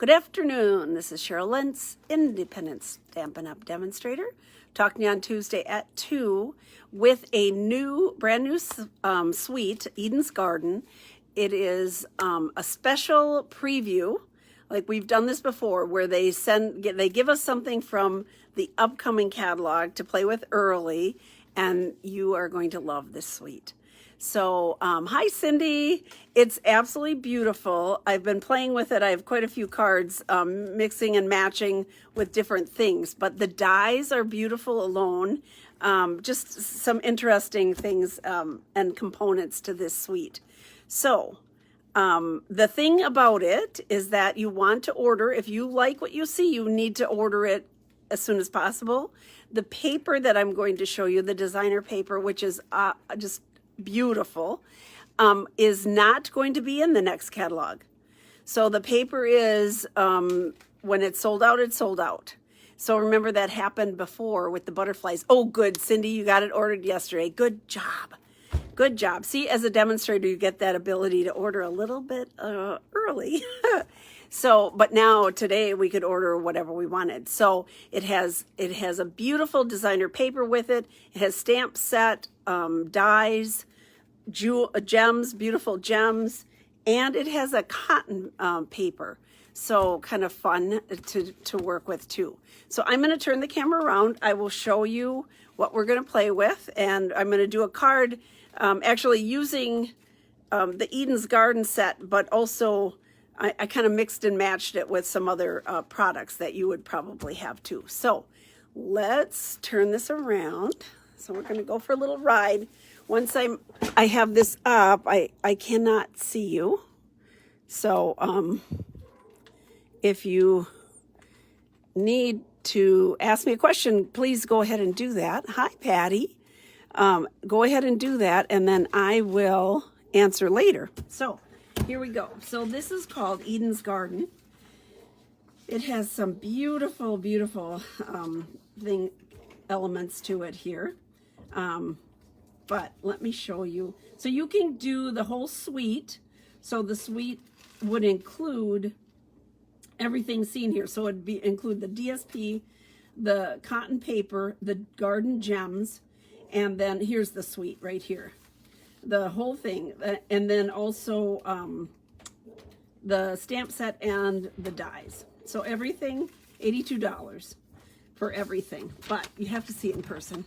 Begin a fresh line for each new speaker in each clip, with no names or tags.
Good afternoon. This is Cheryl Lentz, Independent Stampin' Up! Demonstrator, talking to you on Tuesday at 2 with a brand new suite, Eden's Garden. It is a special preview, like we've done this before, where they give us something from the upcoming catalog to play with early, and you are going to love this suite. So, hi Cindy, it's absolutely beautiful. I've been playing with it. I have quite a few cards, mixing and matching with different things, but the dies are beautiful alone. Just some interesting things and components to this suite. So, the thing about it is that you want to order, if you like what you see, you need to order it as soon as possible. The paper that I'm going to show you, the designer paper, which is just beautiful, is not going to be in the next catalog. So the paper is, when it's sold out, it's sold out. So remember that happened before with the butterflies. Oh, good, Cindy, you got it ordered yesterday. Good job. Good job. See, as a demonstrator, you get that ability to order a little bit early. So, but now today we could order whatever we wanted. So it has a beautiful designer paper with it. It has stamp set, dies, gems, beautiful gems, and it has a cotton paper. So kind of fun to work with too. So I'm going to turn the camera around. I will show you what we're going to play with, and I'm going to do a card actually using the Eden's Garden set, but also I kind of mixed and matched it with some other products that you would probably have too. So let's turn this around. So we're going to go for a little ride. Once I have this up, I cannot see you. So if you need to ask me a question, please go ahead and do that. Hi, Patty. Go ahead and do that, and then I will answer later. So here we go. So this is called Eden's Garden. It has some beautiful, beautiful elements to it here. But let me show you. So you can do the whole suite. So the suite would include everything seen here. So it'd include the DSP, the cotton paper, the garden gems, and then here's the suite right here. The whole thing, and then also the stamp set and the dies. So everything, $82 for everything, but you have to see it in person.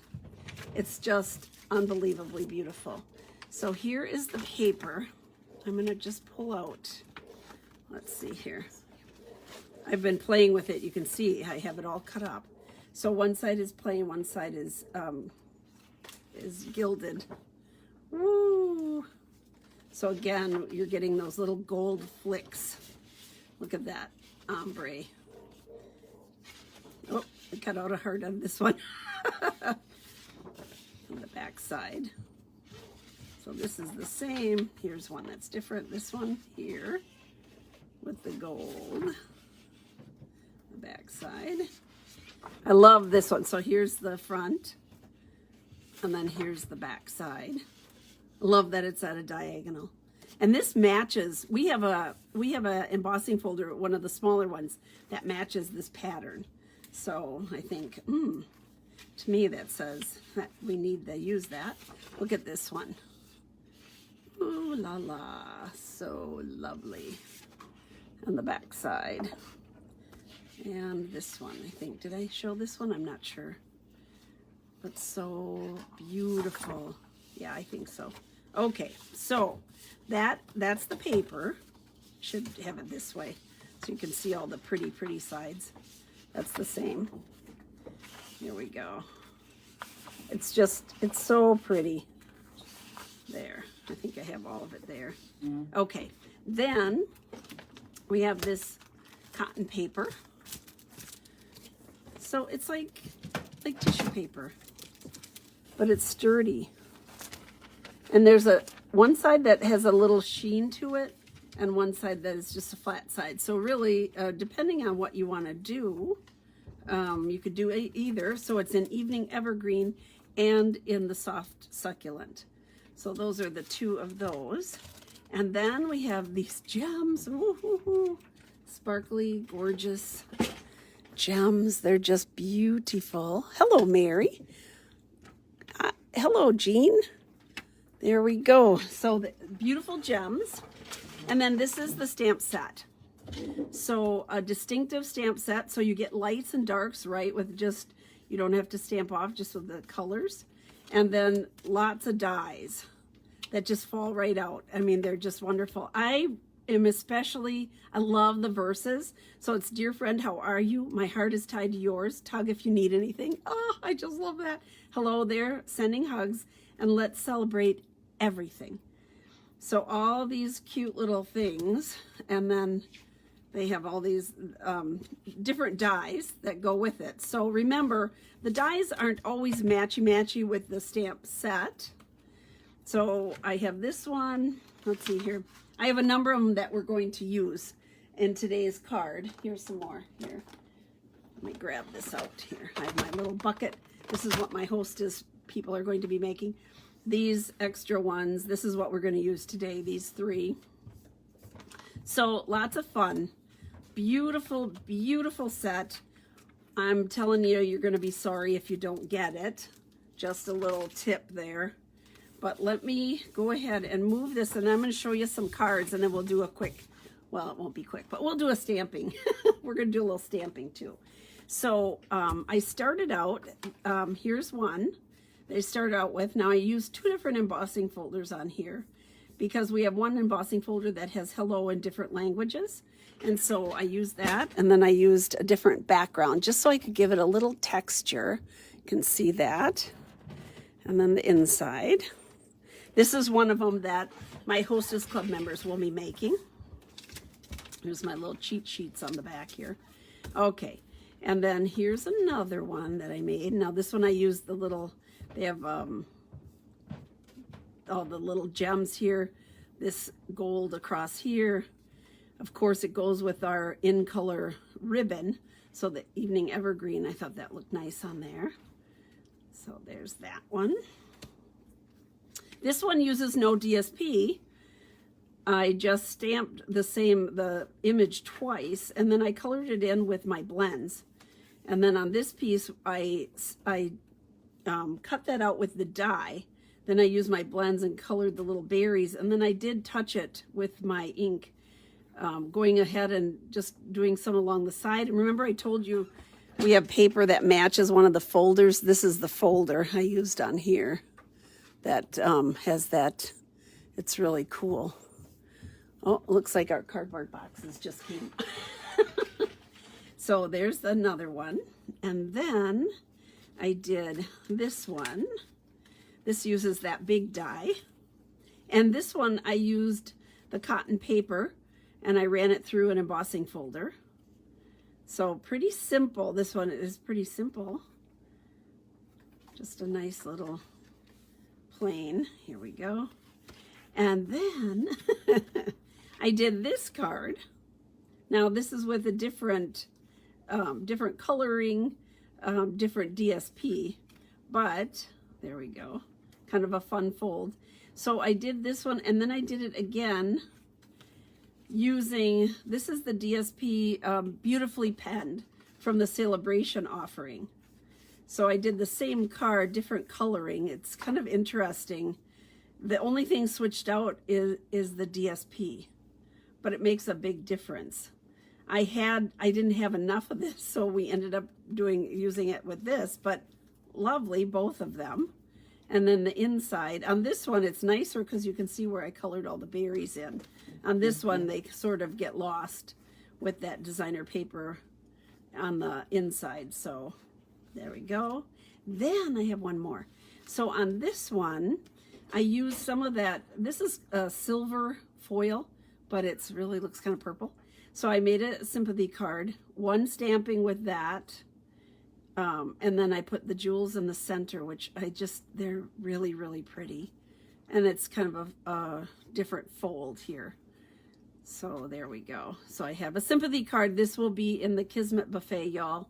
It's just unbelievably beautiful. So here is the paper. I'm going to just pull out, let's see here. I've been playing with it. You can see I have it all cut up. So one side is plain, one side is gilded. Woo! So again, you're getting those little gold flicks. Look at that ombre. Oh, I cut out a heart on this one. On the back side. So this is the same. Here's one that's different. This one here with the gold. The back side. I love this one. So here's the front, and then here's the back side. I love that it's at a diagonal. And this matches. We have a embossing folder, one of the smaller ones, that matches this pattern. So I think, to me that says that we need to use that. Look at this one. Ooh la la, so lovely. On the back side. And this one, I think. Did I show this one? I'm not sure. But so beautiful. Yeah, I think so. Okay, so that's the paper. Should have it this way so you can see all the pretty, pretty sides. That's the same. Here we go. It's so pretty. There. I think I have all of it there. Okay, then we have this cotton paper. So it's like tissue paper, but it's sturdy. And there's one side that has a little sheen to it, and one side that is just a flat side. So really, depending on what you want to do, you could do either. So it's in Evening Evergreen and in the Soft Succulent. So those are the two of those. And then we have these gems. Woo-hoo-hoo. sparkly, gorgeous gems. They're just beautiful. Hello, Mary. Hello, Jean. There we go. So the beautiful gems. And then this is the stamp set. So a distinctive stamp set. So you get lights and darks, right? With just, you don't have to stamp off, just with the colors. And then lots of dies that just fall right out. I mean, they're just wonderful. I love the verses. So it's, dear friend, how are you? My heart is tied to yours. Tug if you need anything. Oh, I just love that. Hello there, sending hugs, and let's celebrate everything. So all these cute little things, and then they have all these different dies that go with it. So remember, the dies aren't always matchy-matchy with the stamp set. So I have this one. Let's see here. I have a number of them that we're going to use in today's card. Here's some more. Here, let me grab this out here. I have my little bucket. This is what my hostess people are going to be making. These extra ones, this is what we're going to use today, these 3. So lots of fun. Beautiful, beautiful set. I'm telling you, you're going to be sorry if you don't get it. Just a little tip there. But let me go ahead and move this, and I'm going to show you some cards, and then we'll do a quick, well, it won't be quick, but we'll do a stamping. We're going to do a little stamping too. So I started out, here's one they started out with. Now I used 2 different embossing folders on here because we have one embossing folder that has hello in different languages. And so I used that, and then I used a different background just so I could give it a little texture. You can see that. And then the inside. This is one of them that my Hostess Club members will be making. Here's my little cheat sheets on the back here. Okay, and then here's another one that I made. Now this one I used the little, they have all the little gems here. This gold across here. Of course, it goes with our in color ribbon. So the evening evergreen, I thought that looked nice on there. So there's that one. This one uses no DSP. I just stamped the image twice, and then I colored it in with my blends. And then on this piece, I cut that out with the die. Then I used my blends and colored the little berries, and then I did touch it with my ink, going ahead and just doing some along the side. And remember I told you we have paper that matches one of the folders. This is the folder I used on here that has that. It's really cool. Oh, looks like our cardboard boxes just came. So there's another one. And then I did this one. This uses that big die. And this one I used the cotton paper and I ran it through an embossing folder. So pretty simple. This one is pretty simple. Just a nice little plain. Here we go. And then I did this card. Now this is with a different coloring, different DSP, but there we go. Kind of a fun fold. So I did this one, and then I did it again using, this is the DSP Beautifully Penned from the Celebration offering. So I did the same card, different coloring. It's kind of interesting. The only thing switched out is the DSP, but it makes a big difference. I didn't have enough of this, so we ended up using it with this, but lovely, both of them. And then the inside, on this one, it's nicer because you can see where I colored all the berries in. On this one, they sort of get lost with that designer paper on the inside. So there we go. Then I have one more. So on this one, I used some of that. This is a silver foil, but it's really looks kind of purple. So I made a sympathy card, one stamping with that. And then I put the jewels in the center, which they're really, really pretty. And it's kind of a different fold here. So there we go. So I have a sympathy card. This will be in the Kismet buffet, y'all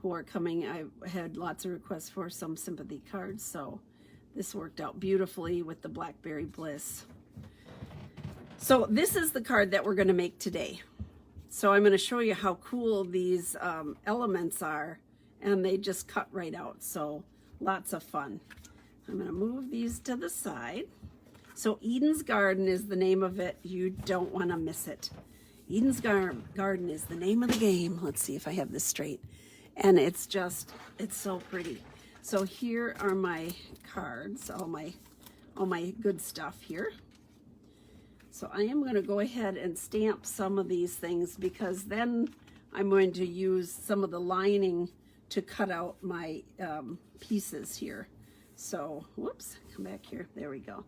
who are coming. I had lots of requests for some sympathy cards. So this worked out beautifully with the Blackberry Bliss. So this is the card that we're going to make today. So I'm going to show you how cool these elements are, and they just cut right out. So lots of fun. I'm going to move these to the side. So Eden's Garden is the name of it. You don't want to miss it. Eden's Garden is the name of the game. Let's see if I have this straight. And it's so pretty. So here are my cards, all my good stuff here. So I am going to go ahead and stamp some of these things, because then I'm going to use some of the lining to cut out my pieces here. So, whoops, come back here. There we go.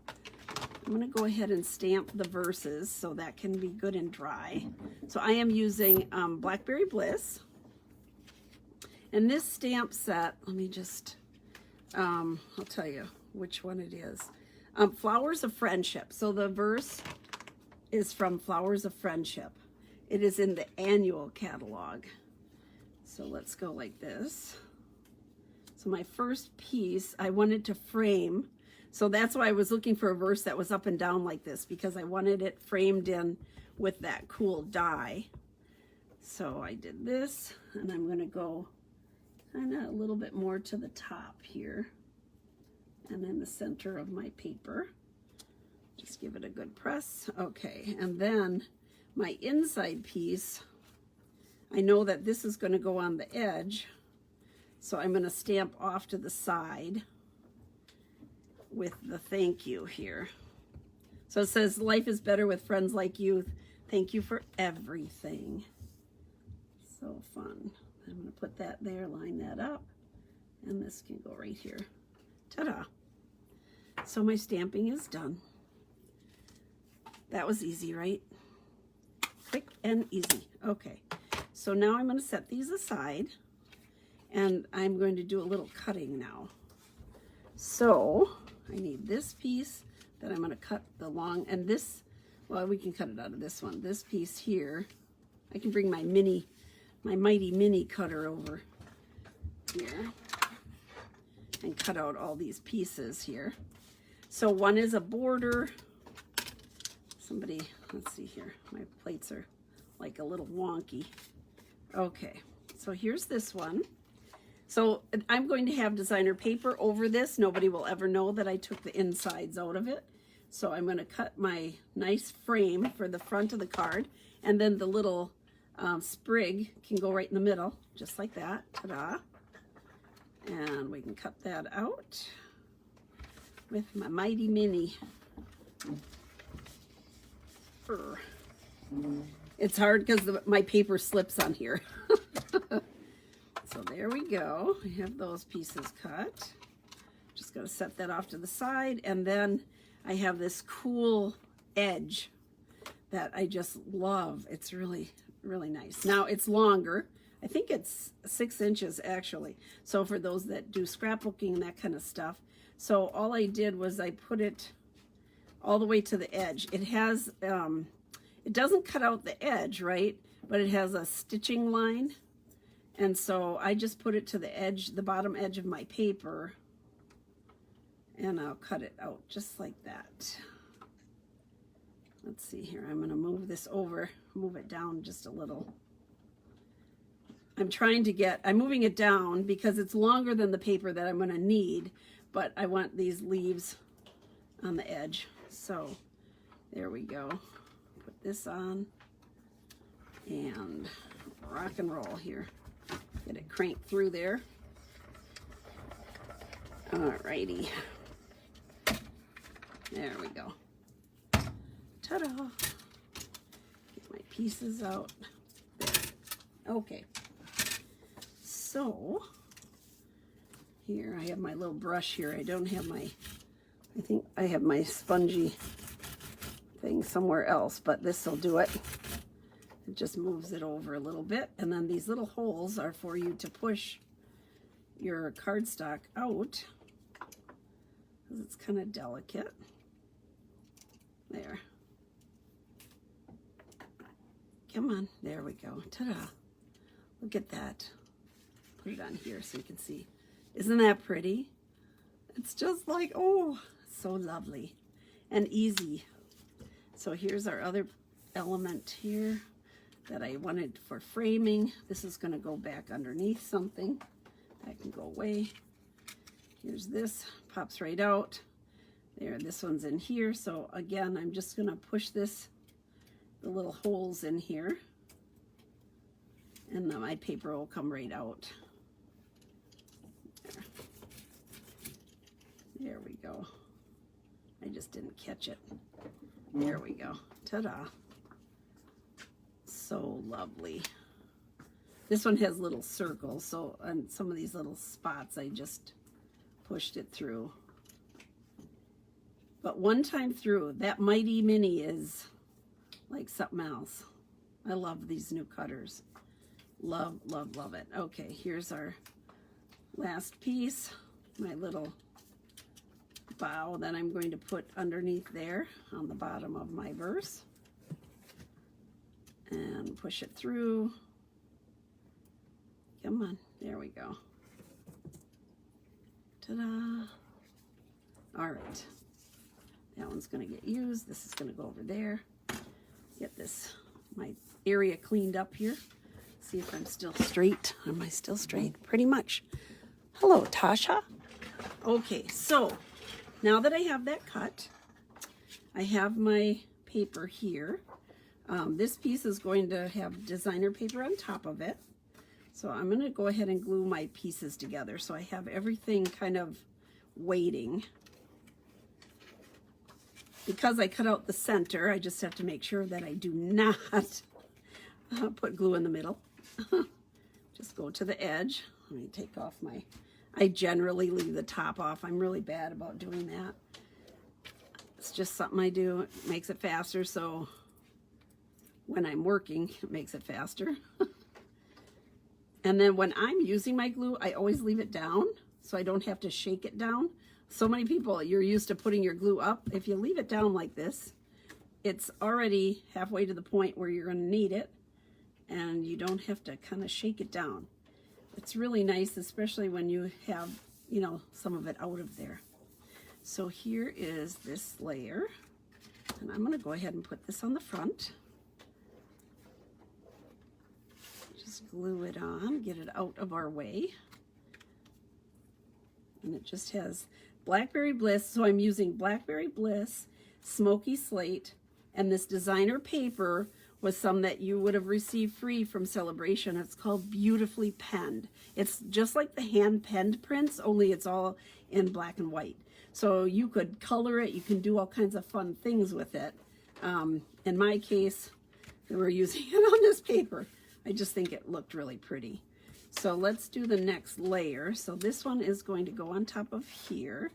I'm going to go ahead and stamp the verses so that can be good and dry. So I am using Blackberry Bliss. And this stamp set, let me just, I'll tell you which one it is. Flowers of Friendship. So the verse is from Flowers of Friendship. It is in the annual catalog. So let's go like this. So my first piece, I wanted to frame. So that's why I was looking for a verse that was up and down like this, because I wanted it framed in with that cool die. So I did this, and I'm going to go kind of a little bit more to the top here and in the center of my paper. Just give it a good press. Okay, and then my inside piece, I know that this is going to go on the edge, so I'm going to stamp off to the side with the thank you here. So it says, life is better with friends like you. Thank you for everything. So fun. I'm going to put that there, line that up, and this can go right here. Ta-da. So my stamping is done. That was easy, right? Quick and easy. Okay, so now I'm going to set these aside, and I'm going to do a little cutting now. So I need this piece that I'm going to cut the long, and this, well, we can cut it out of this one. This piece here, I can bring my mighty mini cutter over here and cut out all these pieces here. So one is a border. Somebody, let's see here, my plates are like a little wonky. Okay, so here's this one. So I'm going to have designer paper over this. Nobody will ever know that I took the insides out of it. So I'm going to cut my nice frame for the front of the card, and then the little sprig can go right in the middle, just like that. Ta-da. And we can cut that out with my mighty mini. It's hard because my paper slips on here. So there we go. I have those pieces cut. Just going to set that off to the side, and then I have this cool edge that I just love. It's really, really nice. Now it's longer. I think it's 6 inches actually. So for those that do scrapbooking and that kind of stuff. So all I did was I put it all the way to the edge. It has, it doesn't cut out the edge, right? But it has a stitching line. And so I just put it to the edge, the bottom edge of my paper, and I'll cut it out just like that. Let's see here. I'm going to move this over, move it down just a little. I'm moving it down because it's longer than the paper that I'm going to need, but I want these leaves on the edge. So there we go. Put this on and rock and roll here. Get it cranked through there. Alrighty. There we go. Ta-da. Get my pieces out. There. Okay. So, here I have my little brush here. I don't have my, I think I have my spongy thing somewhere else, but this will do it. It just moves it over a little bit, and then these little holes are for you to push your cardstock out because it's kind of delicate. There. Come on, there we go. Ta-da. Look at that. Put it on here so you can see. Isn't that pretty? It's just like, oh, so lovely and easy. So here's our other element here. that I wanted for framing. This is going to go back underneath something. That can go away. Here's this, pops right out. There, this one's in here. So again, I'm just going to push this, the little holes in here, and then my paper will come right out. There we go. I just didn't catch it. There we go. Ta-da. So lovely. This one has little circles, so on some of these little spots I just pushed it through. But one time through, that Mighty Mini is like something else. I love these new cutters. Love, love, love it. Okay, here's our last piece, my little bow that I'm going to put underneath there on the bottom of my verse. And push it through. Come on, there we go. Ta-da. All right, that one's gonna get used. This is gonna go over there. Get this, my area cleaned up here. See if I'm still straight. Am I still straight? Pretty much. Hello, Tasha. Okay, so now that I have that cut, I have my paper here. This piece is going to have designer paper on top of it. So I'm going to go ahead and glue my pieces together so I have everything kind of waiting. Because I cut out the center, I just have to make sure that I do not put glue in the middle. Just go to the edge. Let me take off my... I generally leave the top off. I'm really bad about doing that. It's just something I do. It makes it faster, so when I'm working, it makes it faster. And then when I'm using my glue, I always leave it down so I don't have to shake it down. So many people, you're used to putting your glue up. If you leave it down like this, it's already halfway to the point where you're going to need it, and you don't have to kind of shake it down. It's really nice, especially when you have, you know, some of it out of there. So here is this layer, and I'm going to go ahead and put this on the front. Just glue it on, get it out of our way. And it just has Blackberry Bliss, so I'm using Blackberry Bliss, Smoky Slate, and this designer paper was some that you would have received free from Celebration. It's called Beautifully Penned. It's just like the hand-penned prints, only it's all in black and white. So you could color it, you can do all kinds of fun things with it. In my case, we're using it on this paper. I just think it looked really pretty. So let's do the next layer. So this one is going to go on top of here.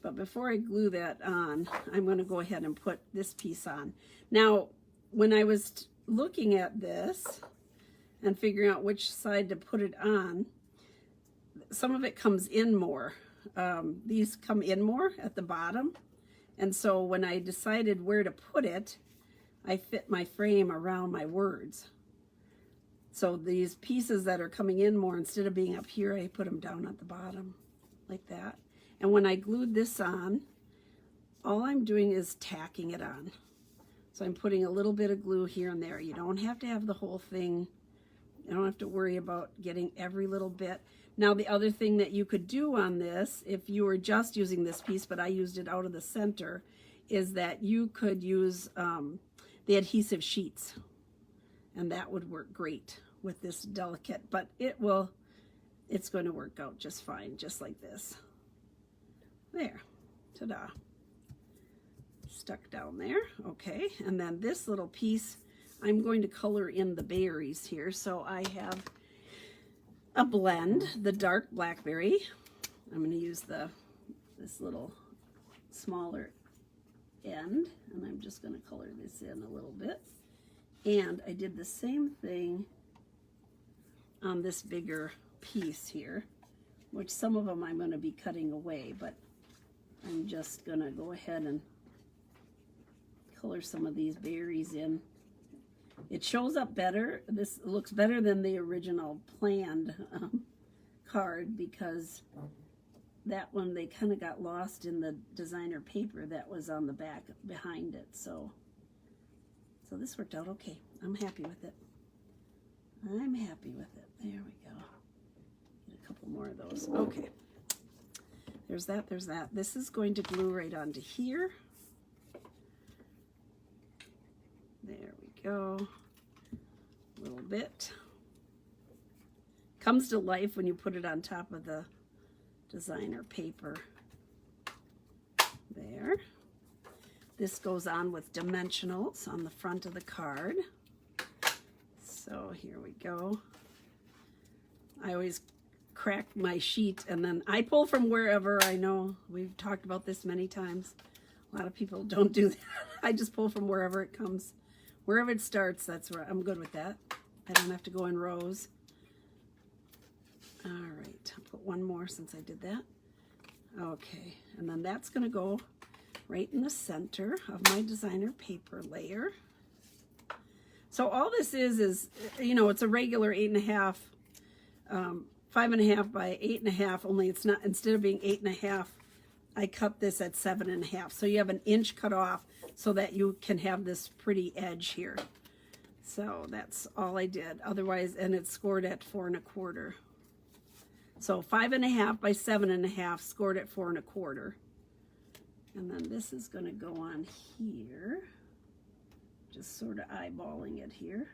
But before I glue that on, I'm going to go ahead and put this piece on. Now, when I was looking at this and figuring out which side to put it on, some of it comes in more. These come in more at the bottom. And so when I decided where to put it, I fit my frame around my words. So these pieces that are coming in more, instead of being up here, I put them down at the bottom like that. And when I glued this on, all I'm doing is tacking it on. So I'm putting a little bit of glue here and there. You don't have to have the whole thing. You don't have to worry about getting every little bit. Now the other thing that you could do on this, if you were just using this piece, but I used it out of the center, is that you could use the adhesive sheets. And that would work great with this delicate, but it's going to work out just fine, just like this. There, ta-da. Stuck down there, okay. And then this little piece, I'm going to color in the berries here. So I have a blend, the dark blackberry. I'm going to use this little smaller end, and I'm just going to color this in a little bit. And I did the same thing on this bigger piece here, which some of them I'm going to be cutting away, but I'm just going to go ahead and color some of these berries in. It shows up better. This looks better than the original planned card, because that one, they kind of got lost in the designer paper that was on the back behind it. So this worked out okay. I'm happy with it. I'm happy with it. There we go. Get a couple more of those. Okay. There's that, there's that. This is going to glue right onto here. There we go. A little bit. Comes to life when you put it on top of the designer paper. There. This goes on with dimensionals on the front of the card. So here we go. I always crack my sheet and then I pull from wherever. I know we've talked about this many times. A lot of people don't do that. I just pull from wherever it comes. Wherever it starts, that's where I'm good with that. I don't have to go in rows. All right, I'll put one more since I did that. Okay, and then that's going to go right in the center of my designer paper layer. So all this is, you know, it's a regular 8.5, 5.5 by 8.5, only it's not, instead of being 8.5, I cut this at 7.5. So you have an inch cut off so that you can have this pretty edge here. So that's all I did. Otherwise, and it's scored at 4.25. So 5.5 by 7.5, scored at 4.25. And then this is going to go on here. Just sort of eyeballing it here.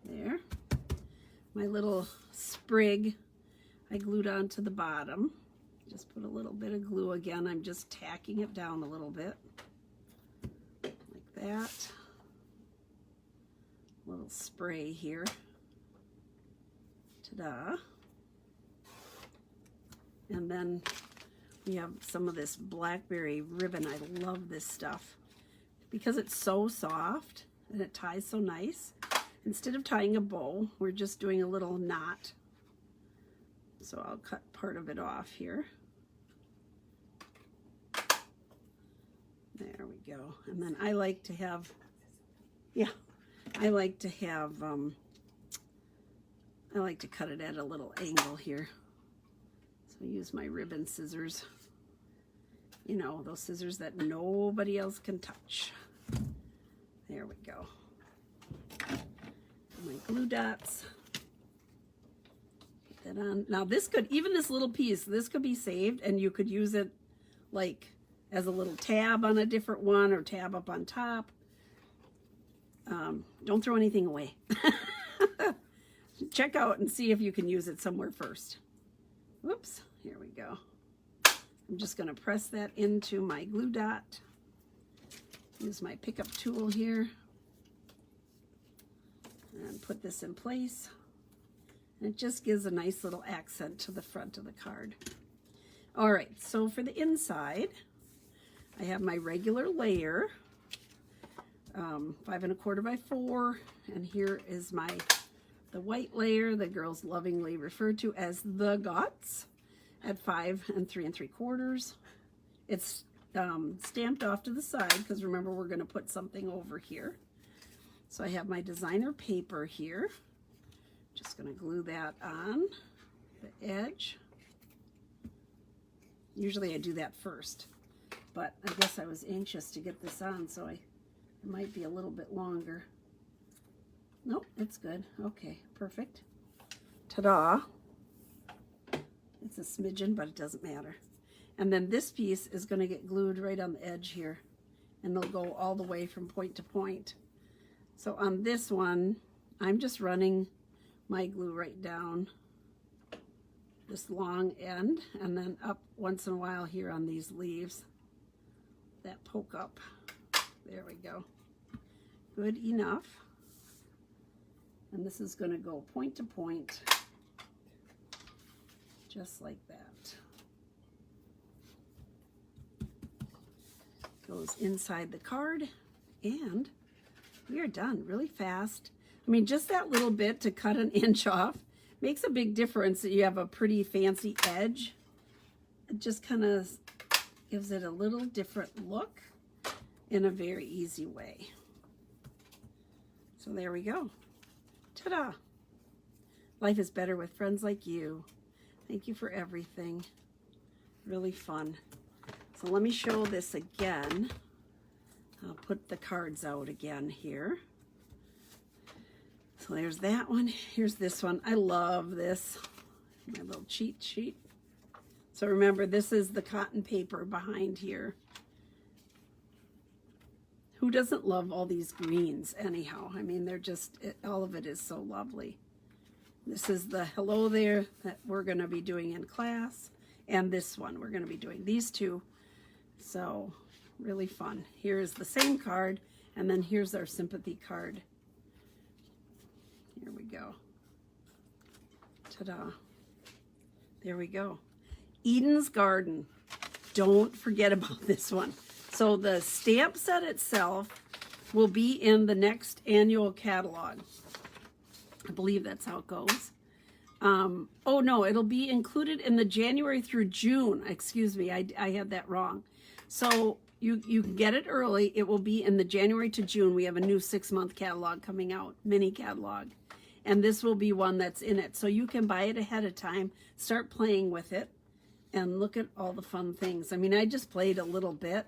There. My little sprig I glued onto the bottom. Just put a little bit of glue again. I'm just tacking it down a little bit. Like that. Little spray here. Ta-da. And then we have some of this blackberry ribbon. I love this stuff because it's so soft and it ties so nice. Instead of tying a bow, we're just doing a little knot. So I'll cut part of it off here. There we go. And then I like to have, I like to cut it at a little angle here. So I use my ribbon scissors. You know, those scissors that nobody else can touch. There we go. My glue dots. Put that on. Now this could, even this little piece, this could be saved and you could use it like as a little tab on a different one or tab up on top. Don't throw anything away. Check out and see if you can use it somewhere first. Whoops, here we go. I'm just going to press that into my glue dot. Use my pickup tool here. And put this in place. And it just gives a nice little accent to the front of the card. All right, so for the inside, I have my regular layer, 5.25 by 4, and here is the white layer the girls lovingly refer to as the guts at 5 3/3. It's stamped off to the side because remember we're going to put something over here. So I have my designer paper here. Just going to glue that on the edge. Usually I do that first, but I guess I was anxious to get this on, so it might be a little bit longer. Nope, it's good. Okay, perfect. Ta-da. It's a smidgen, but it doesn't matter. And then this piece is going to get glued right on the edge here, and they'll go all the way from point to point. So on this one, I'm just running my glue right down this long end, and then up once in a while here on these leaves that poke up. There we go. Good enough. And this is going to go point to point, just like that. Goes inside the card, and we are done really fast. I mean, just that little bit to cut an inch off makes a big difference that you have a pretty fancy edge. It just kind of gives it a little different look in a very easy way. So there we go. Ta-da! Life is better with friends like you. Thank you for everything. Really fun. So let me show this again. I'll put the cards out again here. So there's that one. Here's this one. I love this. My little cheat sheet. So remember, this is the cotton paper behind here. Who doesn't love all these greens anyhow? I mean, they're just, all of it is so lovely. This is the hello there that we're going to be doing in class. And this one, we're going to be doing these two. So really fun. Here's the same card. And then here's our sympathy card. Here we go. Ta-da. There we go. Eden's Garden. Don't forget about this one. So the stamp set itself will be in the next annual catalog. I believe that's how it goes. Oh no, it'll be included in the January through June. Excuse me, I had that wrong. So you can get it early. It will be in the January to June. We have a new 6-month catalog coming out, mini catalog. And this will be one that's in it. So you can buy it ahead of time, start playing with it, and look at all the fun things. I mean, I just played a little bit.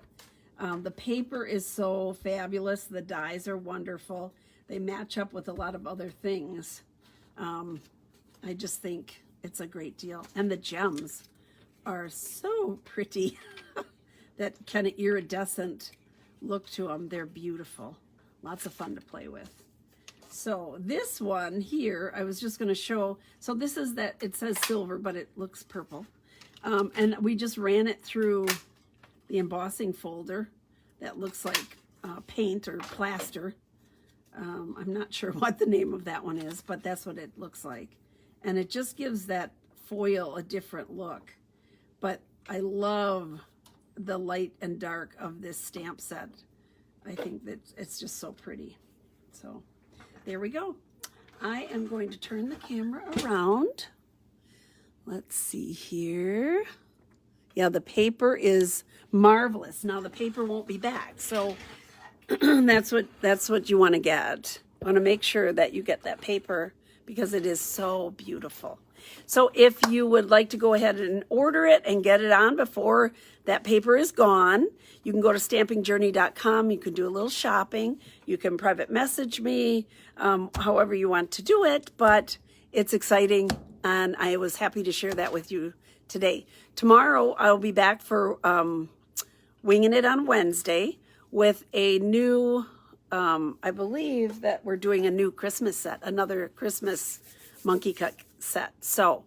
The paper is so fabulous. The dies are wonderful. They match up with a lot of other things. I just think it's a great deal. And the gems are so pretty. That kind of iridescent look to them. They're beautiful. Lots of fun to play with. So this one here, I was just going to show. So this is that, it says silver, but it looks purple. And we just ran it through the embossing folder that looks like paint or plaster. I'm not sure what the name of that one is, but that's what it looks like. And it just gives that foil a different look. But I love the light and dark of this stamp set. I think that it's just so pretty. So there we go. I am going to turn the camera around. Let's see here. Yeah, the paper is marvelous. Now the paper won't be back, so that's what you want to get. You want to make sure that you get that paper because it is so beautiful. So if you would like to go ahead and order it and get it on before that paper is gone, you can go to stampingjourney.com. You can do a little shopping. You can private message me, however you want to do it, but it's exciting, and I was happy to share that with you today. Tomorrow, I'll be back for Winging It on Wednesday with a new, I believe that we're doing a new Christmas set, another Christmas monkey cut set. So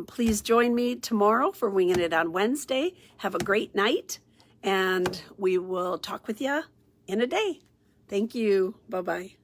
please join me tomorrow for Winging It on Wednesday. Have a great night, and we will talk with you in a day. Thank you. Bye-bye.